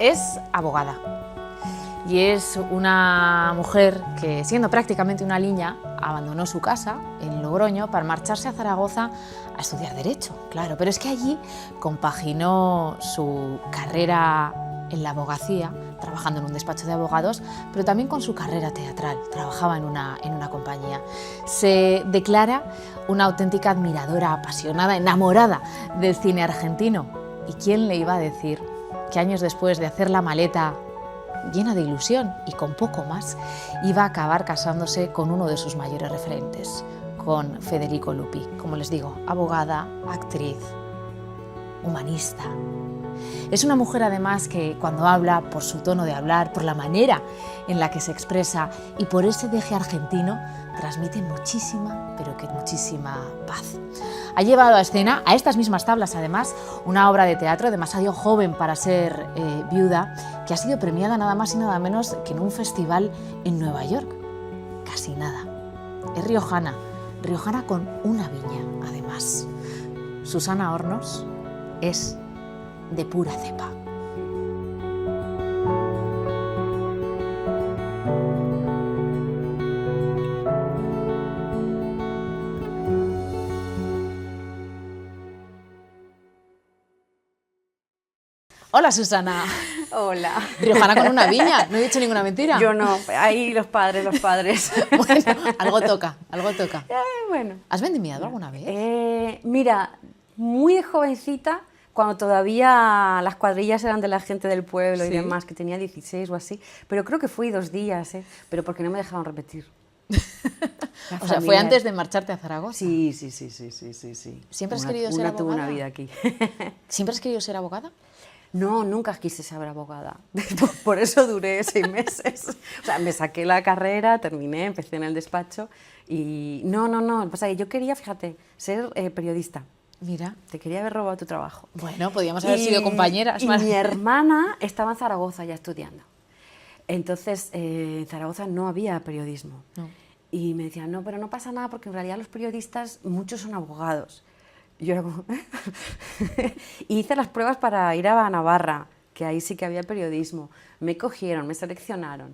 Es abogada y es una mujer que, siendo prácticamente una niña, abandonó su casa en Logroño para marcharse a Zaragoza a estudiar Derecho, claro, pero es que allí compaginó su carrera en la abogacía, trabajando en un despacho de abogados, pero también con su carrera teatral, trabajaba en una compañía. Se declara una auténtica admiradora, apasionada, enamorada del cine argentino. ¿Y quién le iba a decir que años después de hacer la maleta llena de ilusión y con poco más, iba a acabar casándose con uno de sus mayores referentes, con Federico Lupi? Como les digo, abogada, actriz, humanista. Es una mujer además que cuando habla, por su tono de hablar, por la manera en la que se expresa y por ese deje argentino, transmite muchísima, pero que muchísima paz. Ha llevado a escena, a estas mismas tablas además, una obra de teatro demasiado joven para ser viuda, que ha sido premiada nada más y nada menos que en un festival en Nueva York. Casi nada. Es riojana con una viña además. Susana Hornos es de pura cepa. Hola, Susana. Hola. Riojana con una viña, no he dicho ninguna mentira. Yo no, ahí los padres. Bueno, algo toca. Bueno. ¿Has vendimiado alguna vez? Mira, muy de jovencita, cuando todavía las cuadrillas eran de la gente del pueblo, ¿sí? Y demás, que tenía 16 o así, pero creo que fui 2 días, pero porque no me dejaron repetir. O sea, fue antes de marcharte a Zaragoza. Sí. ¿Siempre has querido ser abogada? Tuve una vida aquí. ¿Siempre has querido ser abogada? No, nunca quise ser abogada. Por eso duré 6 meses. O sea, me saqué la carrera, terminé, empecé en el despacho y... No. Lo que pasa es que yo quería, fíjate, ser periodista. Mira. Te quería haber robado tu trabajo. Bueno, podíamos haber sido compañeras. Y mi hermana estaba en Zaragoza ya estudiando. Entonces, en Zaragoza no había periodismo. No. Y me decían, no, pero no pasa nada porque en realidad los periodistas, muchos son abogados. Y yo era como... Y hice las pruebas para ir a Navarra, que ahí sí que había periodismo. Me cogieron, me seleccionaron.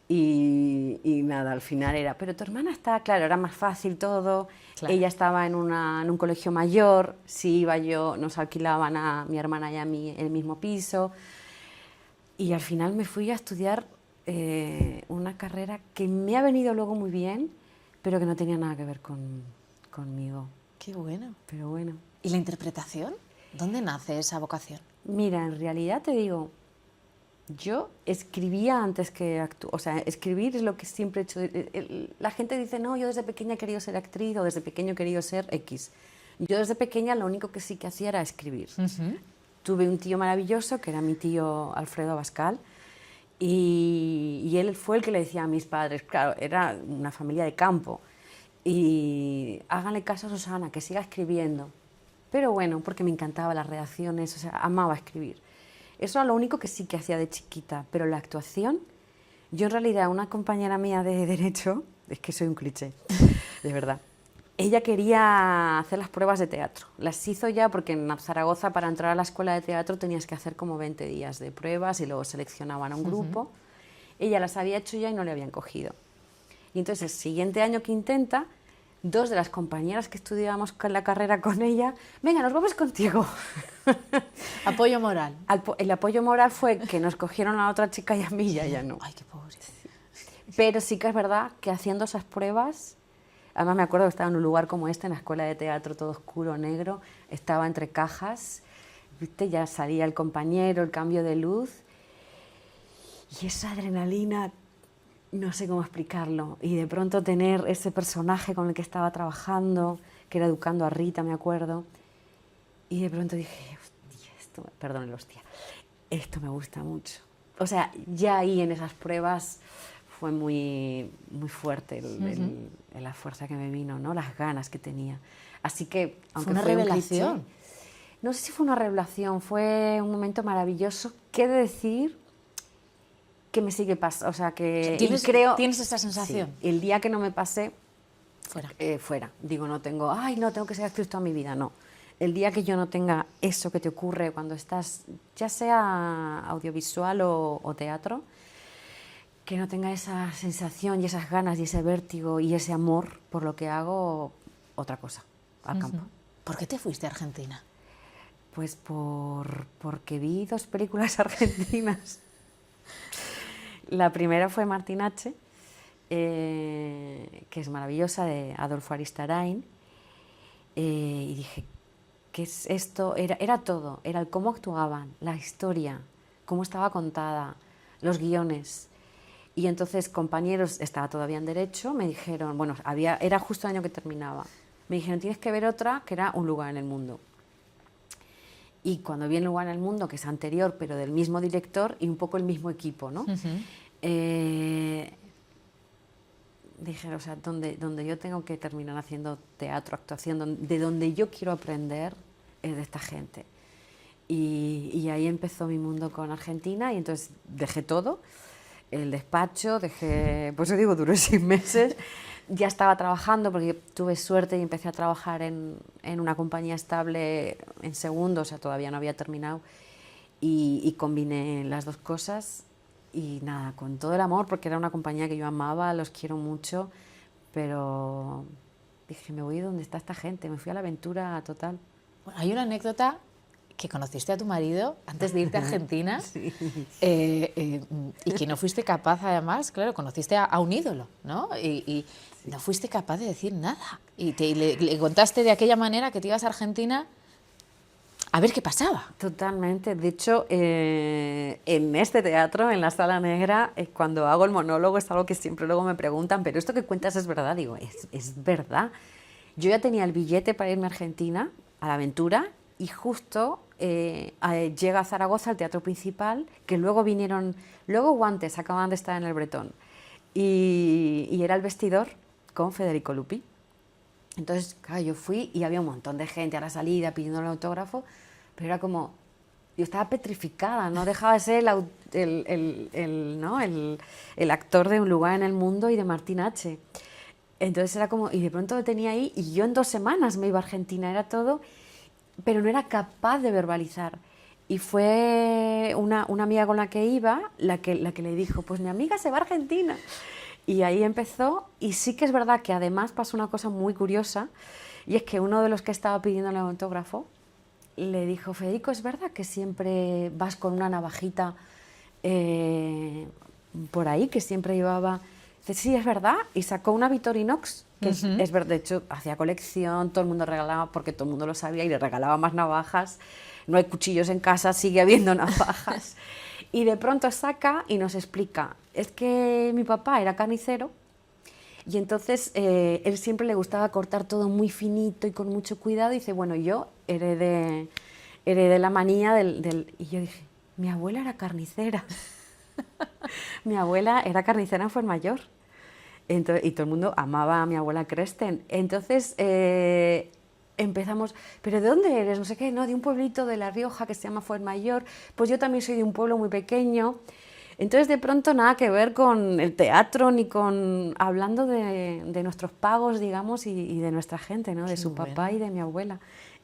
Y nada, al final era... Pero tu hermana está, claro, era más fácil todo. Claro. Ella estaba en un colegio mayor. Si iba yo, nos alquilaban a mi hermana y a mí el mismo piso. Y al final me fui a estudiar una carrera que me ha venido luego muy bien, pero que no tenía nada que ver conmigo. Qué bueno. Pero bueno. ¿Y la interpretación? ¿Dónde nace esa vocación? Mira, en realidad te digo, yo escribía antes que actuar. O sea, escribir es lo que siempre he hecho. La gente dice, no, yo desde pequeña he querido ser actriz o desde pequeño he querido ser X. Yo desde pequeña lo único que sí que hacía era escribir. Tuve un tío maravilloso, que era mi tío Alfredo Abascal, y él fue el que le decía a mis padres, claro, era una familia de campo, y háganle caso a Susana, que siga escribiendo. Pero bueno, porque me encantaban las redacciones, o sea, amaba escribir. Eso era lo único que sí que hacía de chiquita, pero la actuación, yo en realidad, una compañera mía de Derecho, es que soy un cliché, de verdad, ella quería hacer las pruebas de teatro. Las hizo ya porque en Zaragoza, para entrar a la escuela de teatro, tenías que hacer como 20 días de pruebas y luego seleccionaban a un grupo. Ella las había hecho ya y no le habían cogido. Y entonces, el siguiente año que intenta, 2 de las compañeras que estudiábamos con la carrera con ella, venga, nos vamos contigo. Apoyo moral. El apoyo moral fue que nos cogieron a la otra chica y a mí, ya no. Ay, qué pobre. Pero sí que es verdad que haciendo esas pruebas, además me acuerdo que estaba en un lugar como este, en la escuela de teatro, todo oscuro, negro, estaba entre cajas, ¿viste? Ya salía el compañero, el cambio de luz, y esa adrenalina... No sé cómo explicarlo, y de pronto tener ese personaje con el que estaba trabajando, que era educando a Rita, me acuerdo, y de pronto dije, hostia, perdón el hostia, esto me gusta mucho. O sea, ya ahí en esas pruebas fue muy fuerte la fuerza que me vino, ¿no? Las ganas que tenía. Así que, aunque fue una revelación. No sé si fue una revelación, fue un momento maravilloso. ¿Qué he de decir? Que me sigue pasando, o sea, que ¿Tienes esa sensación? Sí, el día que no me pasé, fuera. Fuera. Digo, no tengo que ser actriz toda mi vida, no. el día que yo no tenga eso que te ocurre cuando estás, ya sea audiovisual o teatro, que no tenga esa sensación y esas ganas y ese vértigo y ese amor por lo que hago, otra cosa, al campo. ¿Por qué te fuiste a Argentina? Pues porque vi 2 películas argentinas. La primera fue Martin H., que es maravillosa, de Adolfo Aristarain, y dije, ¿qué es esto? Era todo, era el cómo actuaban, la historia, cómo estaba contada, los guiones. Y entonces compañeros, estaba todavía en Derecho, me dijeron, bueno, era justo el año que terminaba, me dijeron, tienes que ver otra, que era Un lugar en el mundo. Y cuando vi Un lugar en el mundo, que es anterior, pero del mismo director y un poco el mismo equipo, ¿no? Dije, o sea, donde yo tengo que terminar haciendo teatro, actuación, de donde yo quiero aprender es de esta gente. Y ahí empezó mi mundo con Argentina y entonces dejé todo, el despacho, pues os digo, duró 6 meses, ya estaba trabajando porque tuve suerte y empecé a trabajar en una compañía estable en segundo, o sea, todavía no había terminado y combiné las 2 cosas. Y nada, con todo el amor, porque era una compañía que yo amaba, los quiero mucho, pero dije, me voy donde está esta gente, me fui a la aventura total. Bueno, hay una anécdota que conociste a tu marido antes de irte a Argentina Sí. Y que no fuiste capaz, además, claro, conociste a un ídolo, ¿no? Y no fuiste capaz de decir nada. Y le contaste de aquella manera que te ibas a Argentina a ver qué pasaba. Totalmente. De hecho, en este teatro, en la Sala Negra, cuando hago el monólogo es algo que siempre luego me preguntan, pero esto que cuentas es verdad. Digo, es verdad. Yo ya tenía el billete para irme a Argentina, a la aventura, y justo llega a Zaragoza, el teatro principal, que luego vinieron, luego o antes, acababan de estar en el Bretón, y era el Vestidor con Federico Lupi. Entonces, claro, yo fui y había un montón de gente a la salida pidiendo el autógrafo, pero era como, yo estaba petrificada, no dejaba de ser el actor de Un lugar en el mundo y de Martin H. Entonces era como, y de pronto lo tenía ahí, y yo en 2 semanas me iba a Argentina, era todo, pero no era capaz de verbalizar. Y fue una amiga con la que iba la que le dijo, pues mi amiga se va a Argentina. Y ahí empezó, y sí que es verdad que además pasó una cosa muy curiosa, y es que uno de los que estaba pidiendo el autógrafo le dijo, Federico, ¿es verdad que siempre vas con una navajita por ahí, que siempre llevaba? Dice, sí, es verdad, y sacó una Victorinox, que es verdad, de hecho, hacía colección, todo el mundo regalaba, porque todo el mundo lo sabía, y le regalaba más navajas, no hay cuchillos en casa, sigue habiendo navajas. Y de pronto saca y nos explica, es que mi papá era carnicero y entonces él siempre le gustaba cortar todo muy finito y con mucho cuidado, y dice, bueno, yo heredé la manía del... Y yo dije, mi abuela era carnicera. Mi abuela era carnicera en Fuenmayor. Entonces, y todo el mundo amaba a mi abuela Cresten. Entonces empezamos, ¿pero de dónde eres? No sé qué, no, de un pueblito de La Rioja que se llama Fuenmayor. Pues yo también soy de un pueblo muy pequeño. Entonces, de pronto, nada que ver con el teatro, ni con... Hablando de nuestros pagos, digamos, y de nuestra gente, ¿no? De su papá y de mi abuela.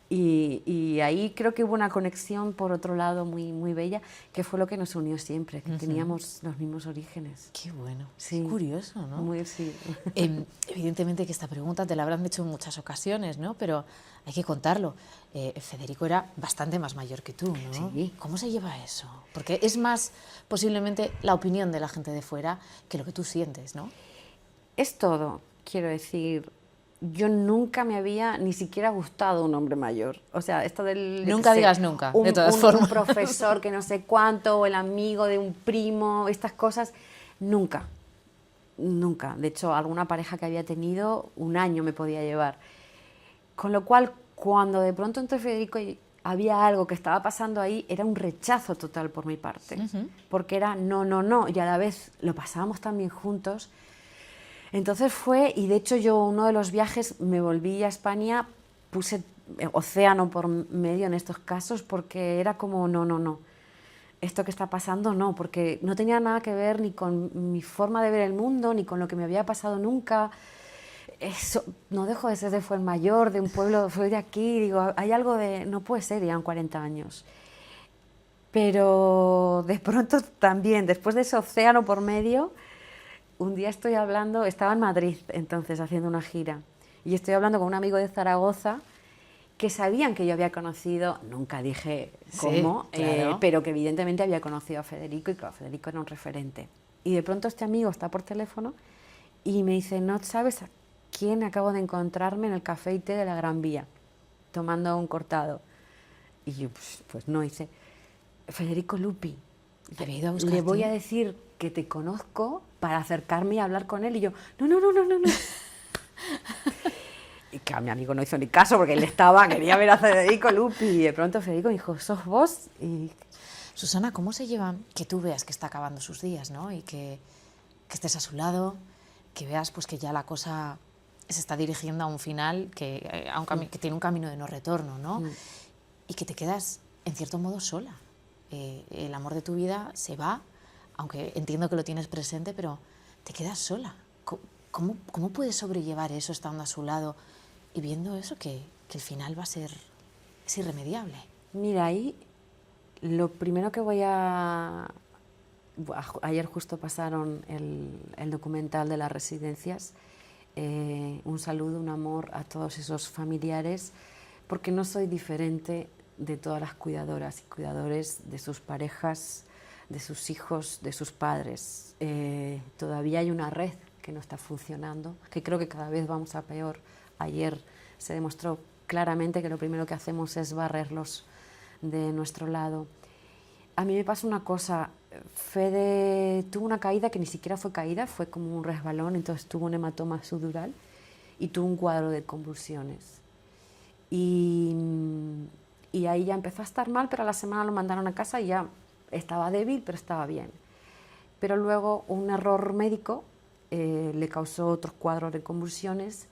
Y ahí creo que hubo una conexión, por otro lado, muy, muy bella, que fue lo que nos unió siempre, que teníamos los mismos orígenes. Qué bueno, Sí. es curioso, ¿no? Muy, sí. Evidentemente que esta pregunta te la habrán hecho en muchas ocasiones, ¿no? Pero hay que contarlo. Federico era bastante más mayor que tú, ¿no? Sí. ¿Cómo se lleva eso? Porque es más posiblemente la opinión de la gente de fuera que lo que tú sientes, ¿no? Es todo, quiero decir. Yo nunca me había ni siquiera gustado un hombre mayor. O sea, esto del... Nunca digas nunca, de todas formas. Un profesor que no sé cuánto, o el amigo de un primo, estas cosas, nunca. Nunca. De hecho, alguna pareja que había tenido, 1 año me podía llevar. Con lo cual, cuando de pronto entre Federico y había algo que estaba pasando ahí, era un rechazo total por mi parte. Porque era no, no, no, y a la vez lo pasábamos tan bien juntos. Entonces fue, y de hecho yo uno de los viajes me volví a España, puse océano por medio en estos casos, porque era como no, no, no, esto que está pasando no, porque no tenía nada que ver ni con mi forma de ver el mundo, ni con lo que me había pasado nunca. eso, no dejo de ser de Fuenmayor, de un pueblo, soy de aquí, digo, hay algo de, no puede ser, ya en 40 años. Pero de pronto también, después de ese océano por medio, un día estoy hablando, estaba en Madrid entonces haciendo una gira, y estoy hablando con un amigo de Zaragoza que sabían que yo había conocido, nunca dije cómo, Sí, claro. pero que evidentemente había conocido a Federico y que Federico era un referente. Y de pronto este amigo está por teléfono y me dice, no sabes a quién acabo de encontrarme en el café y té de la Gran Vía, tomando un cortado. Y yo, pues no, dice, Federico Lupi. ¿Había ido a buscar Le a voy ti? a decir que te conozco para acercarme y hablar con él. Y yo, no. Y que a mi amigo no hizo ni caso porque él quería ver a Federico Lupi. Y de pronto Federico dijo, ¿sos vos? Y Susana, ¿cómo se lleva que tú veas que está acabando sus días, ¿no? Y que estés a su lado, que veas pues que ya la cosa se está dirigiendo a un final, que tiene un camino de no retorno, ¿no? Y que te quedas, en cierto modo, sola. El amor de tu vida se va, aunque entiendo que lo tienes presente, pero te quedas sola. ¿Cómo puedes sobrellevar eso estando a su lado y viendo eso, que el final va a ser es irremediable? mira, ahí lo primero que ayer justo pasaron el documental de las residencias. Un saludo, un amor a todos esos familiares, porque no soy diferente de todas las cuidadoras y cuidadores, de sus parejas, de sus hijos, de sus padres. Todavía hay una red que no está funcionando, que creo que cada vez vamos a peor. Ayer se demostró claramente que lo primero que hacemos es barrerlos de nuestro lado. A mí me pasa una cosa, Fede tuvo una caída que ni siquiera fue caída, fue como un resbalón, entonces tuvo un hematoma subdural y tuvo un cuadro de convulsiones. Y ahí ya empezó a estar mal, pero a la semana lo mandaron a casa y ya estaba débil, pero estaba bien. Pero luego un error médico le causó otros cuadros de convulsiones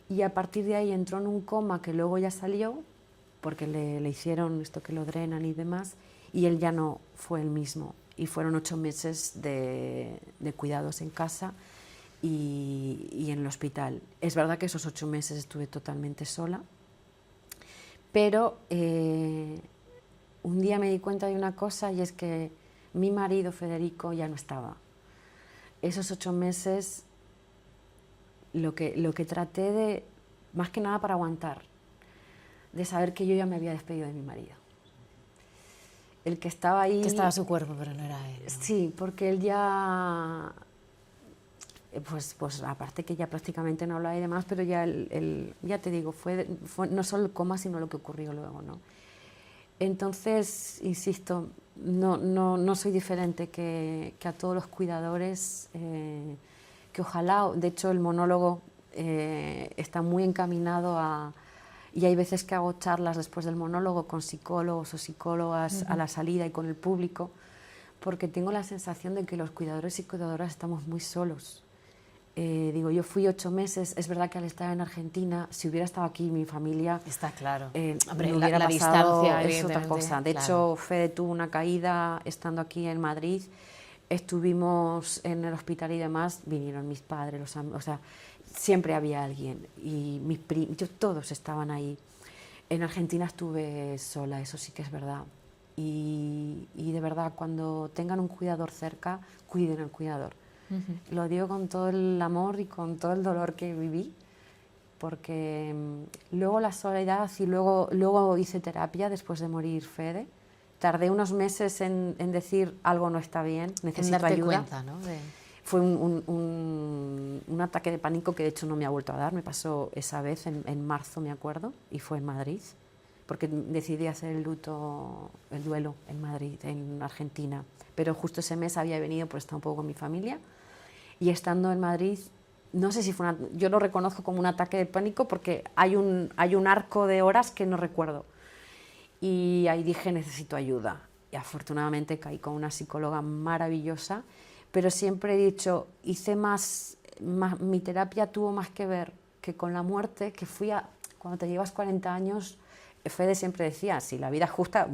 y a partir de ahí entró en un coma que luego ya salió, porque le hicieron esto que lo drenan y demás, y él ya no fue el mismo. Y fueron 8 meses de cuidados en casa y en el hospital. Es verdad que esos 8 meses estuve totalmente sola, pero un día me di cuenta de una cosa, y es que mi marido Federico ya no estaba. Esos 8 meses lo que traté de, más que nada para aguantar, de saber que yo ya me había despedido de mi marido. El que estaba ahí... Que estaba su cuerpo, pero no era él, ¿no? Sí, porque él ya... Pues aparte que ya prácticamente no hablaba y demás, pero ya ya te digo, fue no solo el coma, sino lo que ocurrió luego, ¿no? Entonces, insisto, no soy diferente que a todos los cuidadores, que ojalá, de hecho el monólogo está muy encaminado a... Y hay veces que hago charlas después del monólogo con psicólogos o psicólogas a la salida y con el público, porque tengo la sensación de que los cuidadores y cuidadoras estamos muy solos. Digo, yo fui 8 meses, es verdad que al estar en Argentina, si hubiera estado aquí mi familia... Está claro. Hombre, la hubiera pasado, distancia, es otra cosa. De claro. hecho, Fede tuvo una caída estando aquí en Madrid, estuvimos en el hospital y demás, vinieron mis padres, o sea, siempre había alguien, y mis primos, todos estaban ahí. En Argentina estuve sola, eso sí que es verdad. Y de verdad, cuando tengan un cuidador cerca, cuiden al cuidador. Lo digo con todo el amor y con todo el dolor que viví, porque luego la soledad, y luego hice terapia después de morir Fede. Tardé unos meses en decir algo no está bien, necesito en darte ayuda. Cuenta, ¿no? Fue un ataque de pánico que de hecho no me ha vuelto a dar, me pasó esa vez en marzo, me acuerdo, y fue en Madrid, porque decidí hacer el duelo en Madrid, en Argentina. Pero justo ese mes había venido por estar un poco con mi familia, y estando en Madrid, no sé si fue yo lo reconozco como un ataque de pánico porque hay un arco de horas que no recuerdo. Y ahí dije, necesito ayuda. Y afortunadamente caí con una psicóloga maravillosa, pero siempre he dicho, mi terapia tuvo más que ver que con la muerte, que cuando te llevas 40 años, Fede siempre decía, si la vida es justa,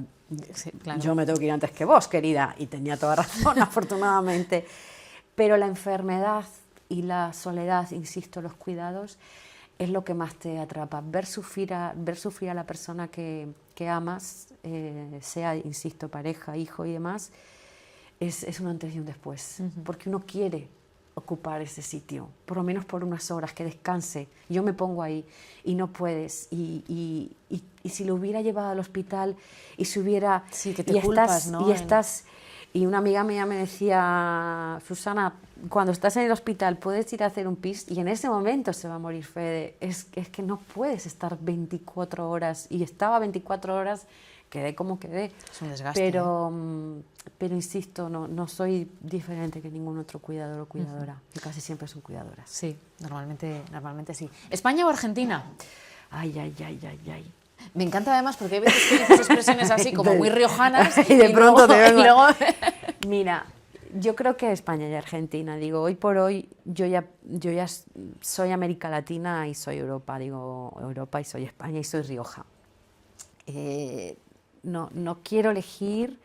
sí, claro, yo me tengo que ir antes que vos, querida, y tenía toda razón, afortunadamente. Pero la enfermedad y la soledad, insisto, los cuidados, es lo que más te atrapa. Ver sufrir a la persona que amas, sea, insisto, pareja, hijo y demás, es un antes y un después. Porque uno quiere ocupar ese sitio, por lo menos por unas horas, que descanse. Yo me pongo ahí y no puedes. Y si lo hubiera llevado al hospital y se hubiera... Sí, que te culpas, ¿no? Y una amiga mía me decía, Susana, cuando estás en el hospital puedes ir a hacer un pis y en ese momento se va a morir Fede. Es que no puedes estar 24 horas. Y estaba 24 horas, quedé como quedé. Es un desgaste. Pero insisto, no soy diferente que ningún otro cuidador o cuidadora. Que casi siempre son cuidadoras. Sí, normalmente sí. ¿España o Argentina? Ay. Me encanta además porque hay veces que dices expresiones así como muy riojanas y de pronto luego, y luego... Mira, yo creo que España y Argentina, digo, hoy por hoy yo ya soy América Latina y soy Europa, digo Europa y soy España y soy Rioja. No quiero elegir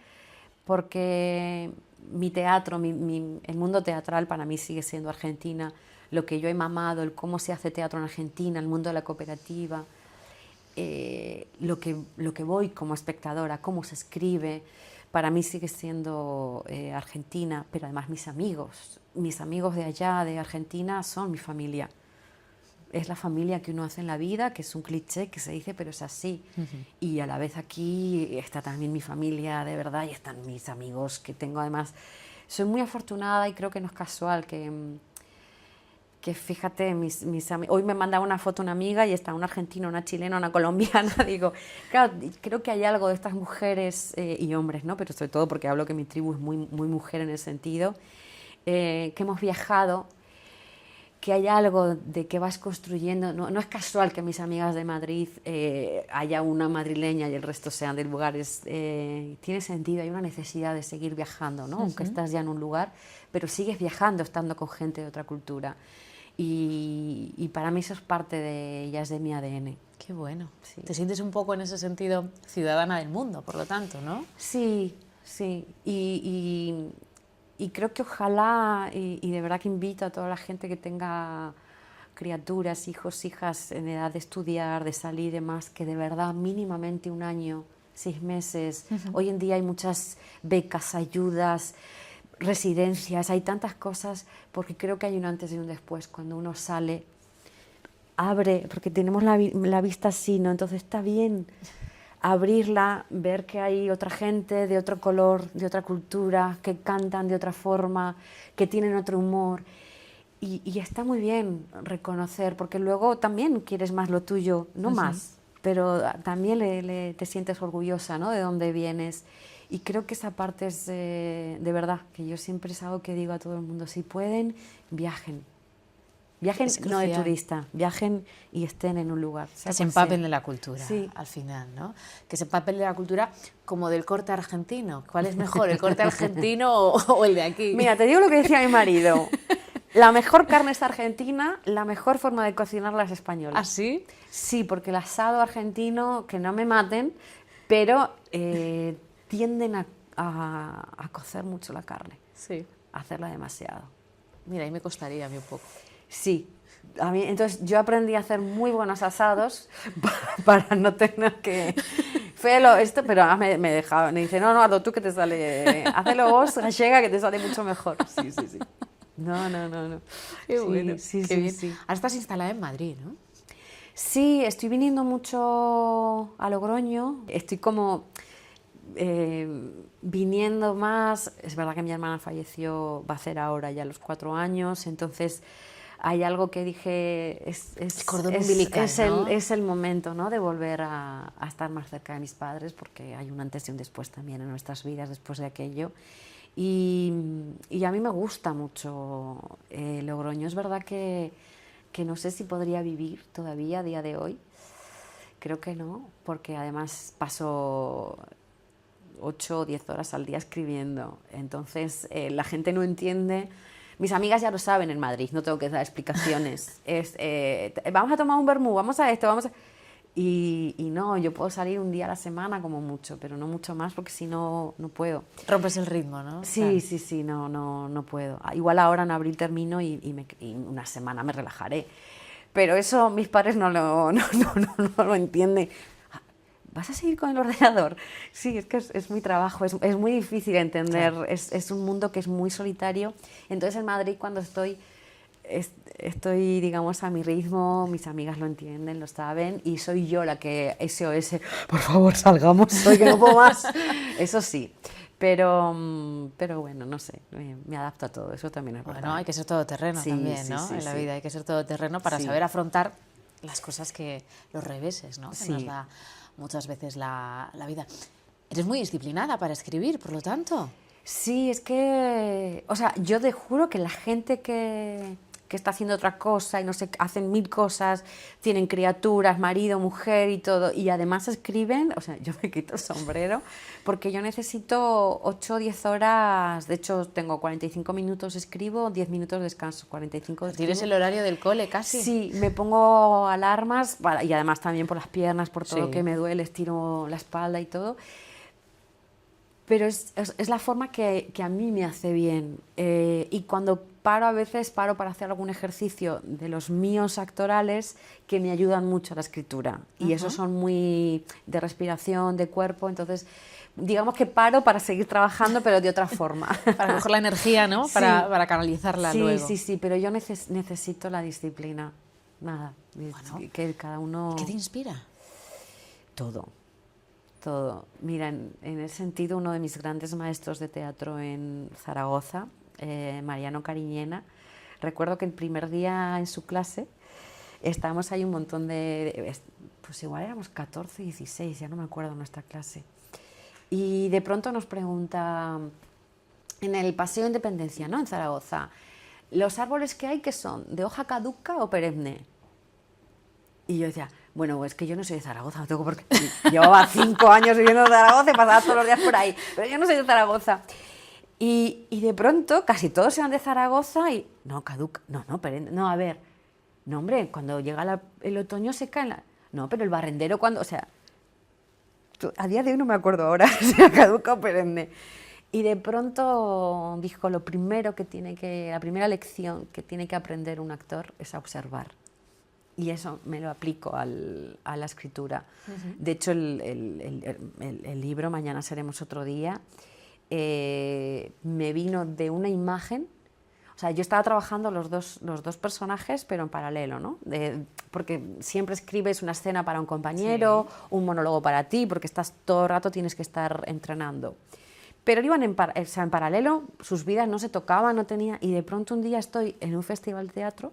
porque mi teatro, el mundo teatral para mí sigue siendo Argentina, lo que yo he mamado, el cómo se hace teatro en Argentina, el mundo de la cooperativa, lo que voy como espectadora, cómo se escribe, para mí sigue siendo Argentina, pero además mis amigos de allá, de Argentina, son mi familia. Es la familia que uno hace en la vida, que es un cliché que se dice, pero es así. Y a la vez aquí está también mi familia de verdad y están mis amigos que tengo además. Soy muy afortunada y creo que no es casual que fíjate, hoy me mandaba una foto una amiga y está una argentina, una chilena, una colombiana. Digo, claro, creo que hay algo de estas mujeres y hombres, ¿no? Pero sobre todo porque hablo que mi tribu es muy, muy mujer en el sentido, que hemos viajado, que hay algo de que vas construyendo. No es casual que mis amigas de Madrid haya una madrileña y el resto sean de lugares. Tiene sentido, hay una necesidad de seguir viajando, ¿no? Aunque estás ya en un lugar, pero sigues viajando estando con gente de otra cultura. Y para mí eso es parte de ellas, de mi ADN. Qué bueno. Sí. Te sientes un poco en ese sentido ciudadana del mundo, por lo tanto, ¿no? Sí. Y creo que ojalá, y de verdad que invito a toda la gente que tenga criaturas, hijos, hijas en edad de estudiar, de salir y demás, que de verdad mínimamente un año, 6 meses. Hoy en día hay muchas becas, ayudas, residencias, hay tantas cosas, porque creo que hay un antes y un después. Cuando uno sale, abre, porque tenemos la vista así, ¿no? Entonces está bien abrirla, ver que hay otra gente de otro color, de otra cultura, que cantan de otra forma, que tienen otro humor. Y está muy bien reconocer, porque luego también quieres más lo tuyo, no más, pero también te sientes orgullosa, ¿no? De dónde vienes. Y creo que esa parte es de verdad, que yo siempre es algo que digo a todo el mundo, si pueden, viajen. Viajen no de turista, viajen y estén en un lugar. Que se empapen de la cultura, sí, al final, ¿no? Que se empapen de la cultura como del corte argentino. ¿Cuál es mejor, el corte argentino o el de aquí? Mira, te digo lo que decía mi marido. La mejor carne es argentina, la mejor forma de cocinarla es española. ¿Ah, sí? Sí, porque el asado argentino, que no me maten, pero tienden a cocer mucho la carne. Sí. A hacerla demasiado. Mira, ahí me costaría a mí un poco. Sí, a mí, entonces yo aprendí a hacer muy buenos asados para no tener que... Felo, esto, pero me dejaba, me dice, no, hazlo tú que te sale, hazlo vos, gallega, que te sale mucho mejor. Sí. No. Qué bueno, sí, qué bien. Sí. Ahora estás instalada en Madrid, ¿no? Sí, estoy viniendo mucho a Logroño, estoy como viniendo más. Es verdad que mi hermana falleció, va a ser ahora ya los 4 años, entonces... Hay algo que dije, cordón umbilical, ¿no? es el momento, ¿no? De volver a estar más cerca de mis padres, porque hay un antes y un después también en nuestras vidas después de aquello. Y a mí me gusta mucho Logroño. Es verdad que no sé si podría vivir todavía a día de hoy. Creo que no, porque además paso 8 o 10 horas al día escribiendo. Entonces la gente no entiende. Mis amigas ya lo saben en Madrid, no tengo que dar explicaciones. Vamos a tomar un vermú, vamos a esto, vamos a... Y no, yo puedo salir un día a la semana como mucho, pero no mucho más porque si no, no puedo. Rompes el ritmo, ¿no? Sí, Claro. sí, no puedo. Igual ahora en abril termino y una semana me relajaré. Pero eso mis padres no lo entienden. Ah, ¿vas a seguir con el ordenador? Sí, es que es mi trabajo, es muy difícil entender. Claro. Es un mundo que es muy solitario. Entonces en Madrid cuando estoy, digamos, a mi ritmo, mis amigas lo entienden, lo saben, y soy yo la que SOS, por favor, salgamos, hoy que no puedo más. Eso sí, pero bueno, no sé, me adapto a todo, eso también es verdad. Bueno, hay que ser todoterreno Sí, también, sí, ¿no? sí, En la sí. vida hay que ser todoterreno para Sí. saber afrontar las cosas los reveses, ¿no? Que Sí. nos da muchas veces la vida. Eres muy disciplinada para escribir, por lo tanto. Sí, es que, o sea, yo te juro que la gente que está haciendo otra cosa y no sé, hacen 1000 cosas, tienen criaturas, marido, mujer y todo, y además escriben, o sea, yo me quito el sombrero, porque yo necesito 8 o 10 horas, de hecho tengo 45 minutos escribo, 10 minutos descanso, 45 escribo. ¿Tienes el horario del cole casi? Sí, me pongo alarmas y además también por las piernas, por todo lo Sí. que me duele, estiro la espalda y todo. Pero es la forma que a mí me hace bien. Y cuando paro, a veces paro para hacer algún ejercicio de los míos actorales que me ayudan mucho a la escritura. Y esos son muy de respiración, de cuerpo. Entonces, digamos que paro para seguir trabajando, pero de otra forma. Para coger la energía, ¿no? Sí. Para canalizarla Sí, luego. sí, pero yo necesito la disciplina. Nada, Bueno. que cada uno... ¿Qué te inspira? Todo. Todo. Mira, en ese sentido, uno de mis grandes maestros de teatro en Zaragoza, Mariano Cariñena, recuerdo que el primer día en su clase estábamos ahí un montón pues igual éramos 14, 16, ya no me acuerdo nuestra clase. Y de pronto nos pregunta, en el Paseo de Independencia, ¿no? En Zaragoza, ¿los árboles que hay qué son? ¿De hoja caduca o perenne? Y yo decía, bueno, es que yo no soy de Zaragoza, no tengo por qué. Llevaba 5 años viviendo en Zaragoza y pasaba todos los días por ahí, pero yo no soy de Zaragoza. Y de pronto casi todos eran de Zaragoza y, no, caduca, no, perenne, no, a ver, no, hombre, cuando llega el otoño se caen no, pero el barrendero cuando, o sea, a día de hoy no me acuerdo ahora si era caduca o perenne. Y de pronto dijo, la primera lección que tiene que aprender un actor es a observar. Y eso me lo aplico a la escritura. De hecho, el libro, Mañana seremos otro día, me vino de una imagen. O sea, yo estaba trabajando los dos personajes, pero en paralelo, ¿no? Porque siempre escribes una escena para un compañero, sí, un monólogo para ti, porque todo el rato tienes que estar entrenando. Pero iban en paralelo, sus vidas no se tocaban, no tenía... Y de pronto un día estoy en un festival de teatro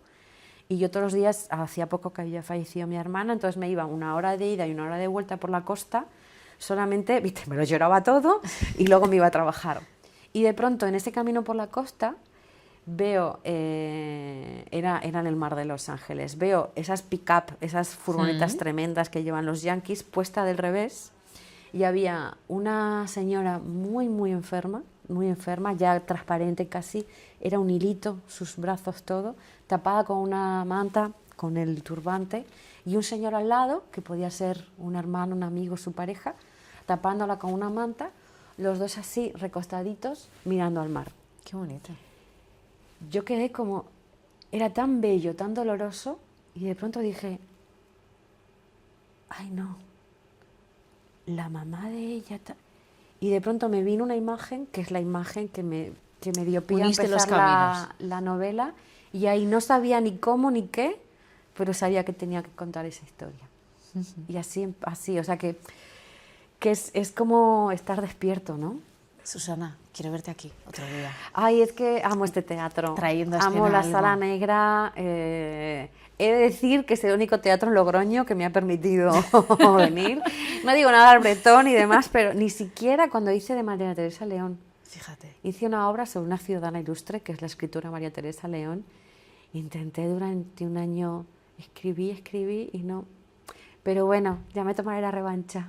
y yo todos los días, hacía poco que había fallecido mi hermana, entonces me iba 1 hora de ida y 1 hora de vuelta por la costa, solamente, viste, me lo lloraba todo y luego me iba a trabajar. Y de pronto en ese camino por la costa veo, era en el mar de Los Ángeles, veo esas pick-up, esas furgonetas tremendas que llevan los yanquis, puesta del revés, y había una señora muy enferma, ya transparente casi, era un hilito, sus brazos todo, tapada con una manta, con el turbante, y un señor al lado, que podía ser un hermano, un amigo, su pareja, tapándola con una manta, los dos así, recostaditos, mirando al mar. Qué bonito. Yo quedé como, era tan bello, tan doloroso, y de pronto dije, ay no, la mamá de ella... Y de pronto me vino una imagen, que es la imagen que me dio pie a empezar la novela, y ahí no sabía ni cómo ni qué, pero sabía que tenía que contar esa historia. Y así, o sea que es como estar despierto, ¿no? Susana, quiero verte aquí otro día. Ay, es que amo este teatro. Trayendo a amo la algo. Sala Negra. He de decir que es el único teatro en Logroño que me ha permitido venir. No digo nada al bretón y demás, pero ni siquiera cuando hice de María Teresa León. Fíjate. Hice una obra sobre una ciudadana ilustre, que es la escritora María Teresa León. Intenté durante un año, escribí y no. Pero bueno, ya me tomaré la revancha.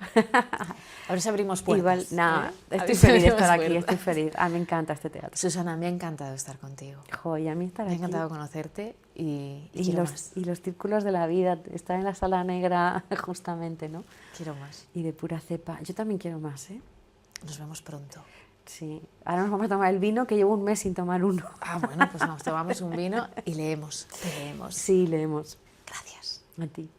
A ver si abrimos puertas. Igual, nada, A estoy ver si feliz de abrimos estar aquí, puertas. estoy feliz. Me encanta este teatro. Susana, me ha encantado estar contigo. Joder, a mí estar Me ha aquí. encantado conocerte y quiero más. Y los círculos de la vida, estar en la sala negra justamente, ¿no? Quiero más. Y de pura cepa. Yo también quiero más, ¿eh? Nos vemos pronto. Sí. Ahora nos vamos a tomar el vino, que llevo un mes sin tomar uno. Bueno, pues nos tomamos un vino y leemos. Leemos. Sí, leemos. Gracias. A ti.